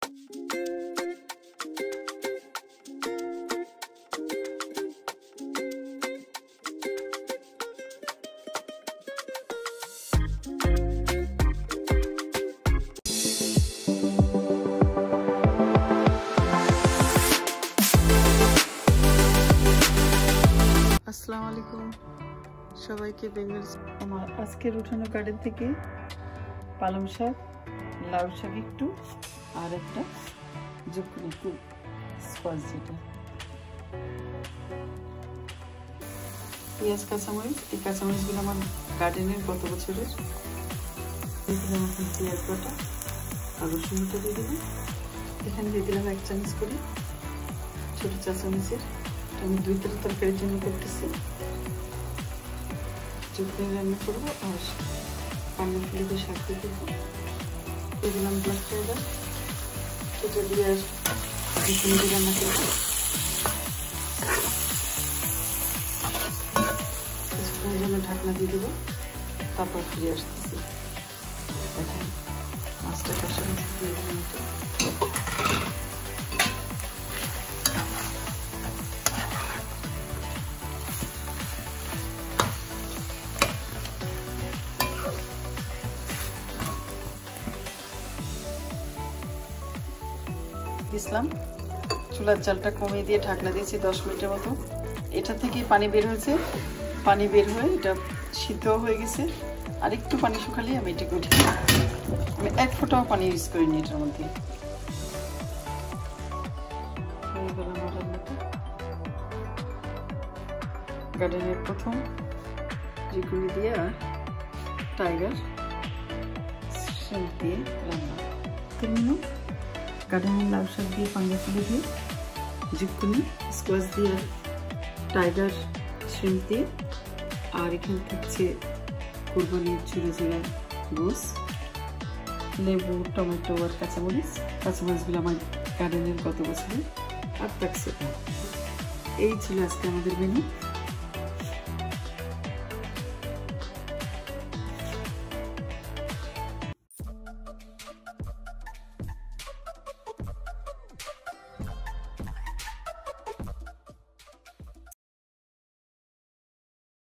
আসসালামু আলাইকুম সবাইকে বেঙ্গল আমার আজকের উঠানো গার্ডেন থেকে পালং শাক, লাউ শাক একটু আর একটা জুকনি ফুল স্কোয়াশ, যেটা পেঁয়াজ কাঁচামরিচ। এই কাঁচামরিচগুলো আমার গার্ডেনের গত বছরের। এখন পেঁয়াজ বাটা আর রসুন বাটা দিয়ে দিলাম। এখানে দিয়ে দিলাম 1 চামচ করে ছোট চা চামচের। আমি 2টা তরকারির জন্য করতেছি, চুটনি রান্না করবো আর পানি ফুলে শাক দিয়ে দেবো। এগুলো আমি ব্ল্যাক পাউডার সেটা দিয়ে আর চুটনি রান্না করবো। কিছুক্ষণের জন্য ঢাকনা দিয়ে দেবো, তারপর ফিরে আসতেছি। দেখেন মাছটা কষা দিয়ে দিলাম। দিলাম চুলার জালটা কমিয়ে দিয়ে ঢাকনা দিয়েছি 10 মিনিটের মতো। এটা থেকে পানি বের হয়েছে, পানি বের হয়ে এটা সিদ্ধ হয়ে গেছে। আর একটু পানি শুকালেই আমি এটাকে উঠিয়ে দেব। আমি 1 ফোঁটাও পানি ইউজ করিনি এটার মধ্যে। হয়ে গেল আমার রান্নাটা। গার্ডেনের প্রথম জিকুনি দিয়ে আর টাইগার শ্রিম্প দিয়ে রান্না। 3 মিনিট গার্ডেনের লাউ শাক দিয়ে, পাঙ্গা ফুলে দিয়ে, জুকনি স্কোয়াশ দিয়ে আর টাইগার শ্রিম্প দিয়ে। আর এখানে থাকছে কুরবানির ঝুড়ো ঝুড়ো গোস, লেবু, টমেটো আর কাঁচামরিচ। কাঁচামরিচগুলো আমার গার্ডেনের গত বছরে। আর থাকছে এই ছিল আজকে আমাদের মেনু।